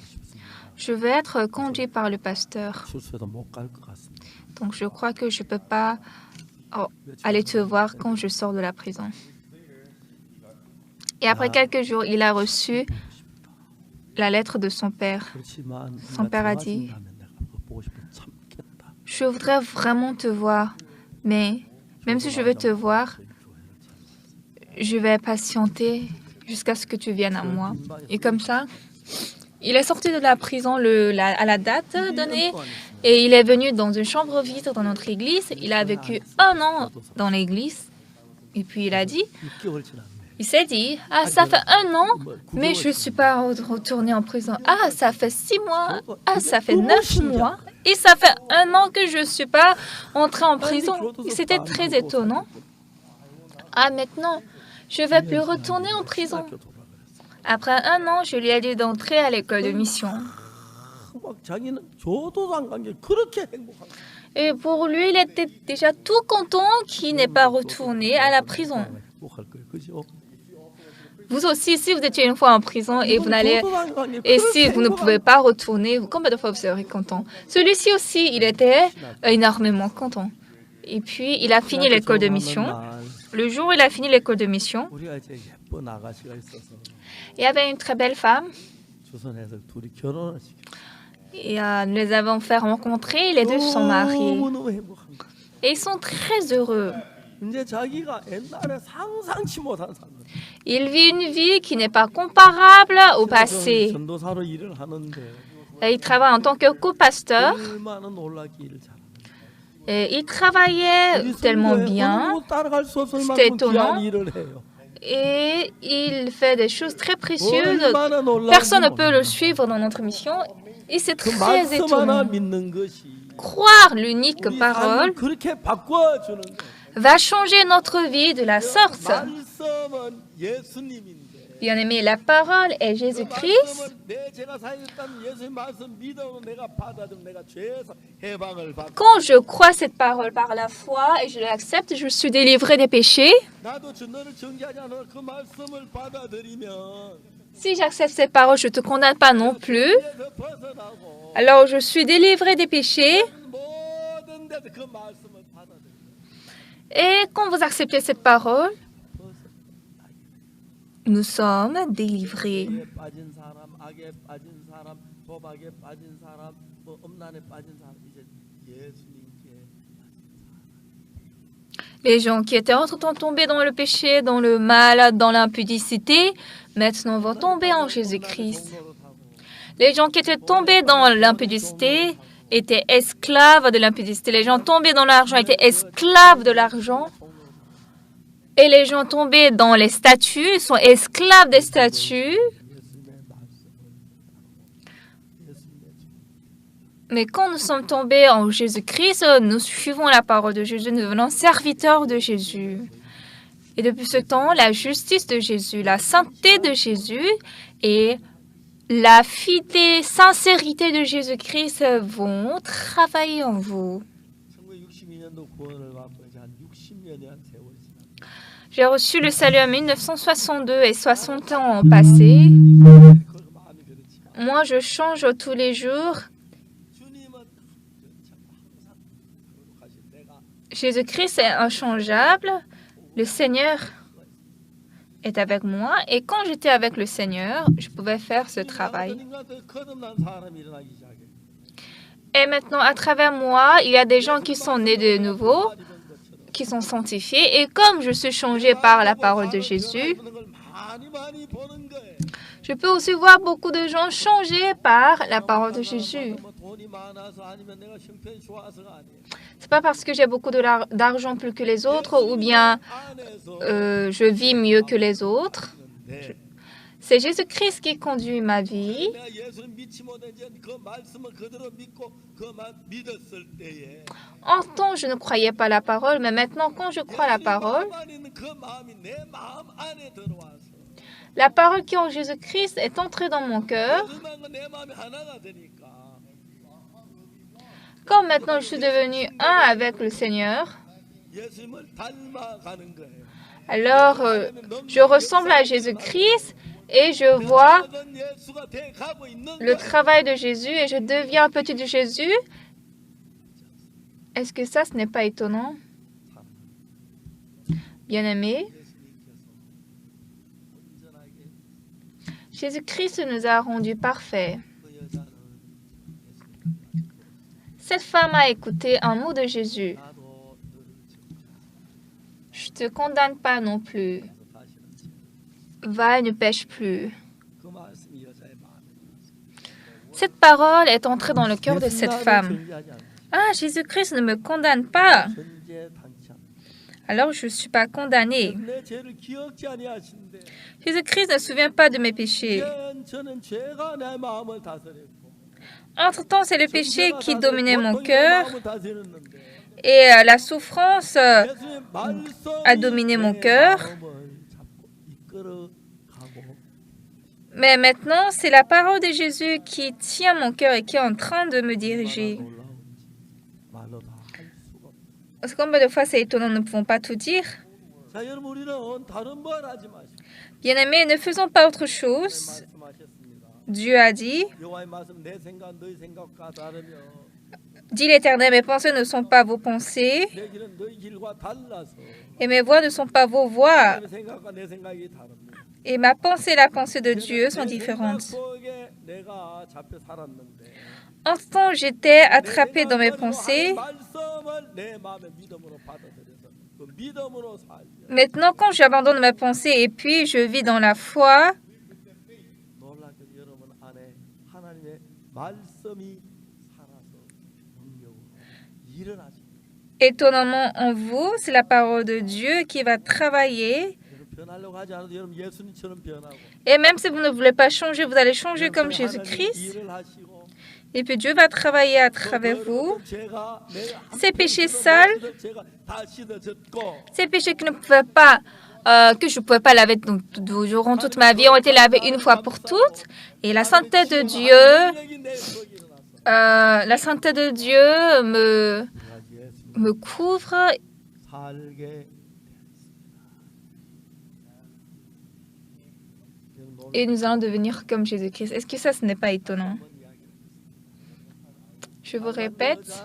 Je vais être conduit par le pasteur. Donc, je crois que je ne peux pas aller te voir quand je sors de la prison. Et après quelques jours, il a reçu la lettre de son père. Son père a dit, « Je voudrais vraiment te voir, mais même si je veux te voir, je vais patienter jusqu'à ce que tu viennes à moi. » Et comme ça, il est sorti de la prison à la date donnée et il est venu dans une chambre vide dans notre église. Il a vécu 1 an dans l'église et puis il s'est dit, ça fait 1 an, mais je ne suis pas retourné en prison. Ça fait 6 mois, ça fait 9 mois et ça fait 1 an que je ne suis pas entré en prison. C'était très étonnant. Maintenant, je ne vais plus retourner en prison. Après 1 an, je lui ai dit d'entrer à l'école de mission. Et pour lui, il était déjà tout content qu'il n'ait pas retourné à la prison. Vous aussi, si vous étiez une fois en prison et si vous ne pouvez pas retourner, combien de fois vous serez content? Celui-ci aussi, il était énormément content. Et puis, il a fini l'école de mission. Le jour où il a fini l'école de mission, il y avait une très belle femme. Et nous les avons fait rencontrer. Les deux sont mariés. Et ils sont très heureux. Il vit une vie qui n'est pas comparable au passé. Il travaille en tant que co-pasteur. Et il travaillait tellement bien. C'était étonnant. et il fait des choses très précieuses. Personne ne peut le suivre dans notre mission et c'est très étonnant. Croire l'unique parole va changer notre vie de la sorte. Bien-aimé, la parole est Jésus-Christ. Quand je crois cette parole par la foi et je l'accepte, je suis délivré des péchés. Si j'accepte cette parole, je ne te condamne pas non plus. Alors je suis délivré des péchés. Et quand vous acceptez cette parole, nous sommes délivrés. Les gens qui étaient entre-temps tombés dans le péché, dans le mal, dans l'impudicité, maintenant vont tomber en Jésus-Christ. Les gens qui étaient tombés dans l'impudicité étaient esclaves de l'impudicité. Les gens tombés dans l'argent étaient esclaves de l'argent. Et les gens tombés dans les statues sont esclaves des statues. Mais quand nous sommes tombés en Jésus-Christ, nous suivons la parole de Jésus, nous devenons serviteurs de Jésus. Et depuis ce temps, la justice de Jésus, la sainteté de Jésus et la fidélité, sincérité de Jésus-Christ vont travailler en vous. J'ai reçu le salut en 1962 et 60 ans ont passé. Moi, je change tous les jours. Jésus-Christ est inchangeable. Le Seigneur est avec moi. Et quand j'étais avec le Seigneur, je pouvais faire ce travail. Et maintenant, à travers moi, il y a des gens qui sont nés de nouveau, qui sont sanctifiés. Et comme je suis changé par la parole de Jésus, je peux aussi voir beaucoup de gens changés par la parole de Jésus. C'est pas parce que j'ai beaucoup d'argent plus que les autres ou bien je vis mieux que les autres. C'est Jésus-Christ qui conduit ma vie. En temps, je ne croyais pas la parole, mais maintenant, quand je crois la parole qui est en Jésus-Christ est entrée dans mon cœur. Comme maintenant je suis devenu un avec le Seigneur, alors je ressemble à Jésus-Christ et je vois le travail de Jésus et je deviens un petit de Jésus. Est-ce que ça, ce n'est pas étonnant? Bien-aimés, Jésus-Christ nous a rendus parfaits. Cette femme a écouté un mot de Jésus. Je ne te condamne pas non plus. Va et ne pêche plus. Cette parole est entrée dans le cœur de cette femme. Ah, Jésus-Christ ne me condamne pas. Alors je ne suis pas condamnée. Jésus-Christ ne se souvient pas de mes péchés. Entre-temps, c'est le péché qui dominait mon cœur et la souffrance a dominé mon cœur. Mais maintenant, c'est la parole de Jésus qui tient mon cœur et qui est en train de me diriger. Parce que combien de fois c'est étonnant, nous ne pouvons pas tout dire. Bien-aimés, ne faisons pas autre chose. Dieu a dit, dit l'Éternel, mes pensées ne sont pas vos pensées et mes voies ne sont pas vos voies. Et ma pensée et la pensée de Dieu sont différentes. En ce temps, j'étais attrapée dans mes pensées. Maintenant, quand j'abandonne ma pensée et puis je vis dans la foi, étonnamment en vous, c'est la parole de Dieu qui va travailler Et même si vous ne voulez pas changer, vous allez changer comme Jésus-Christ. Et puis Dieu va travailler à travers vous. Ces péchés sales, ces péchés que je ne pouvais pas laver durant toute ma vie ont été lavés une fois pour toutes. Et la sainteté de Dieu me couvre. Et nous allons devenir comme Jésus-Christ. Est-ce que ça, ce n'est pas étonnant? Je vous répète,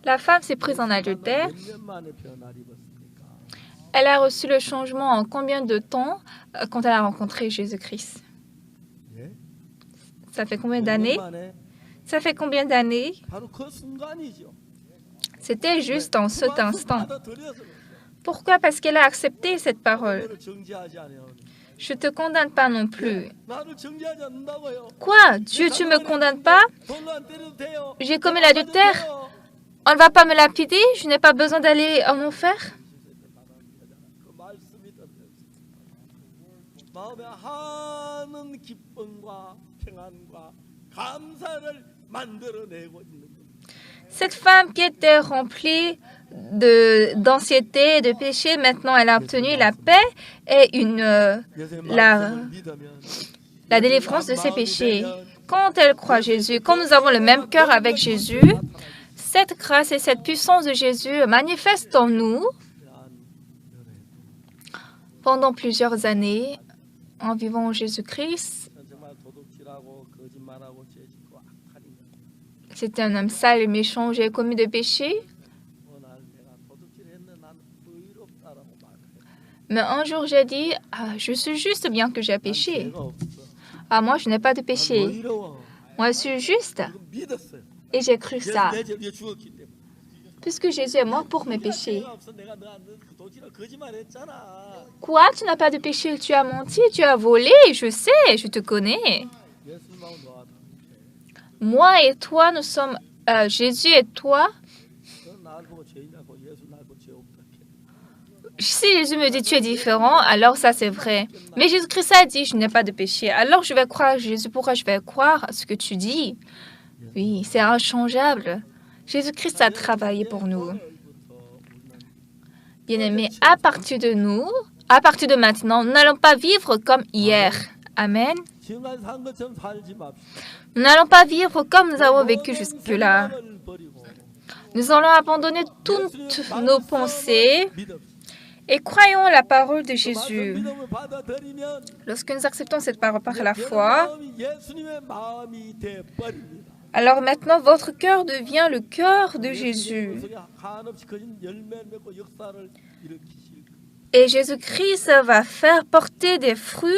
la femme s'est prise en adultère. Elle a reçu le changement en combien de temps quand elle a rencontré Jésus-Christ? Ça fait combien d'années? Ça fait combien d'années? C'était juste en cet instant. Pourquoi? Parce qu'elle a accepté cette parole. Je ne te condamne pas non plus. Quoi? Dieu, tu ne me condamnes pas? J'ai commis l'adultère? On ne va pas me lapider? Je n'ai pas besoin d'aller en enfer? Cette femme qui était remplie d'anxiété et de péché, maintenant elle a obtenu la paix et la délivrance de ses péchés. Quand elle croit Jésus, quand nous avons le même cœur avec Jésus, cette grâce et cette puissance de Jésus manifestent en nous pendant plusieurs années en vivant en Jésus-Christ. C'était un homme sale et méchant, j'ai commis des péchés. Mais un jour, j'ai dit, je suis juste bien que j'ai péché. Moi, je n'ai pas de péché. Moi, je suis juste. Et j'ai cru ça. Puisque Jésus est mort pour mes péchés. Quoi? Tu n'as pas de péché? Tu as menti, tu as volé. Je sais, je te connais. Moi et toi, nous sommes... Jésus et toi... Si Jésus me dit tu es différent, alors ça c'est vrai. Mais Jésus-Christ a dit je n'ai pas de péché. Alors je vais croire Jésus. Pourquoi je vais croire à ce que tu dis? Oui, c'est inchangeable. Jésus-Christ a travaillé pour nous. Bien-aimés, à partir de maintenant, nous n'allons pas vivre comme hier. Amen. Nous n'allons pas vivre comme nous avons vécu jusque-là. Nous allons abandonner toutes nos pensées et croyons la parole de Jésus. Lorsque nous acceptons cette parole par la foi, alors maintenant votre cœur devient le cœur de Jésus. Et Jésus-Christ va faire porter des fruits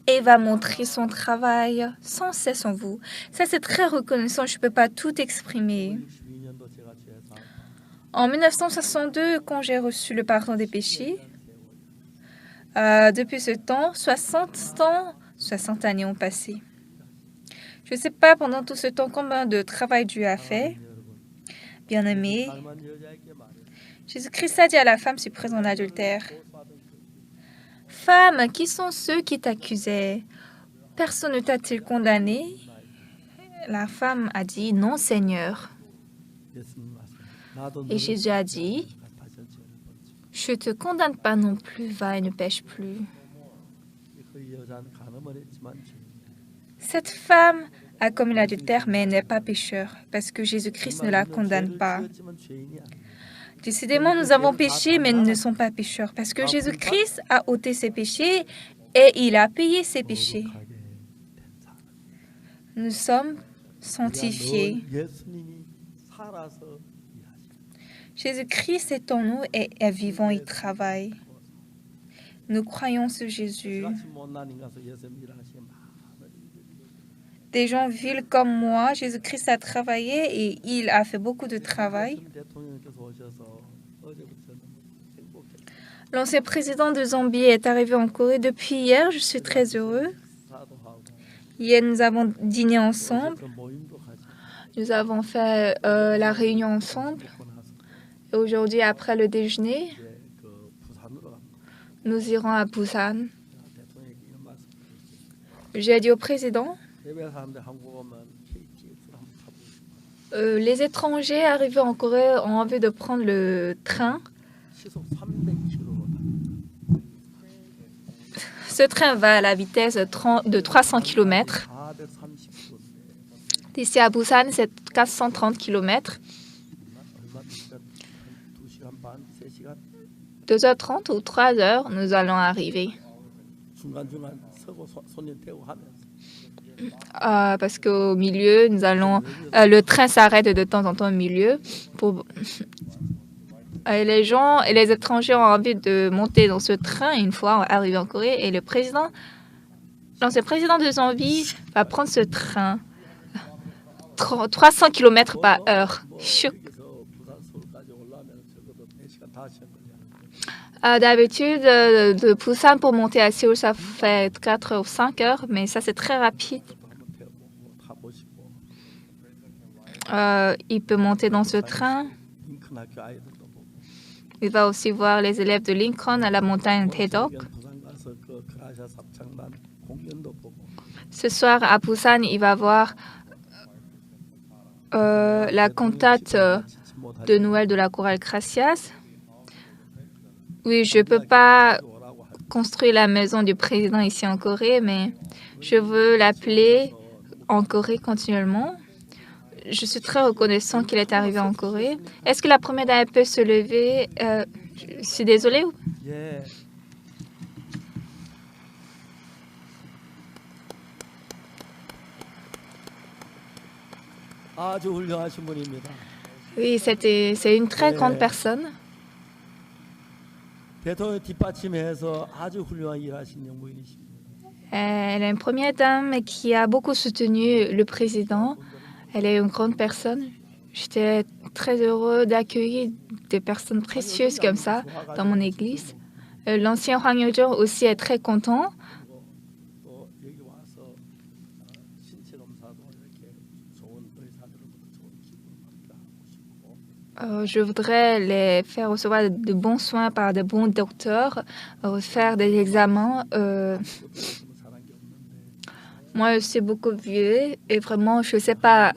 et va montrer son travail sans cesse en vous. Ça, c'est très reconnaissant. Je ne peux pas tout exprimer. En 1962, quand j'ai reçu le pardon des péchés, depuis ce temps, 60 années ont passé. Je ne sais pas pendant tout ce temps combien de travail Dieu a fait. Bien-aimé, Jésus-Christ a dit à la femme prise en adultère, « Femme, qui sont ceux qui t'accusaient? Personne ne t'a-t-il condamné ?» La femme a dit, « Non, Seigneur. » Et Jésus a dit, « Je ne te condamne pas non plus, va et ne pêche plus. » Cette femme a commis l'adultère, mais elle n'est pas pécheur, parce que Jésus-Christ ne la condamne pas. Décidément, nous avons péché, mais nous ne sommes pas pécheurs, parce que Jésus-Christ a ôté ses péchés et il a payé ses péchés. Nous sommes sanctifiés. Jésus-Christ est en nous et est vivant et travaille. Nous croyons ce Jésus. Des gens vils comme moi, Jésus-Christ a travaillé et il a fait beaucoup de travail. L'ancien président de Zambie est arrivé en Corée depuis hier. Je suis très heureux. Hier, nous avons dîné ensemble. Nous avons fait la réunion ensemble. Et aujourd'hui, après le déjeuner, nous irons à Busan. J'ai dit au président, les étrangers arrivés en Corée ont envie de prendre le train. Ce train va à la vitesse de 300 km. D'ici à Busan, c'est 430 km. 2h30 ou 3h, nous allons arriver. Parce qu'au milieu, le train s'arrête de temps en temps au milieu. Et les gens et les étrangers ont envie de monter dans ce train une fois arrivés en Corée. Et le président, l'ancien président de Zambie, va prendre ce train. 300 km par heure. D'habitude, de Busan pour monter à Séoul, ça fait 4 ou 5 heures, mais ça, c'est très rapide. Il peut monter dans ce train. Il va aussi voir les élèves de Lincoln à la montagne Taedok. Ce soir, à Busan, il va voir la cantate de Noël de la chorale Gracias. Oui, je ne peux pas construire la maison du président ici en Corée, mais je veux l'appeler en Corée continuellement. Je suis très reconnaissant qu'il est arrivé en Corée. Est-ce que la première dame peut se lever? Je suis désolée. Oui, c'est une très grande personne. Elle est une première dame qui a beaucoup soutenu le président. Elle est une grande personne. J'étais très heureux d'accueillir des personnes précieuses comme ça dans mon église. L'ancien Hwang Yo-jong aussi est très content. Je voudrais les faire recevoir de bons soins par de bons docteurs, faire des examens. Moi, je suis beaucoup vieux et vraiment, je ne sais pas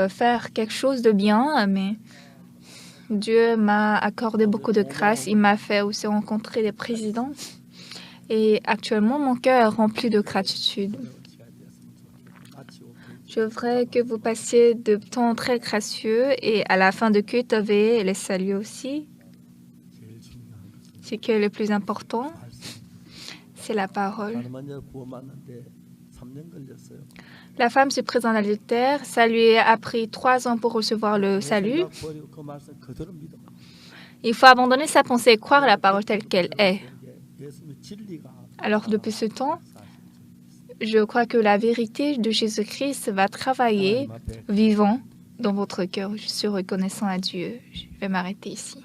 faire quelque chose de bien, mais Dieu m'a accordé beaucoup de grâce. Il m'a fait aussi rencontrer des présidents. Et actuellement, mon cœur est rempli de gratitude. Je voudrais que vous passiez de temps très gracieux et à la fin de culte, veuillez les saluer aussi. Ce qui est le plus important, c'est la parole. La femme se présente à l'altère. Ça lui a pris 3 ans pour recevoir le salut. Il faut abandonner sa pensée et croire la parole telle qu'elle est. Alors, depuis ce temps, je crois que la vérité de Jésus-Christ va travailler vivant dans votre cœur. Je suis reconnaissant à Dieu. Je vais m'arrêter ici.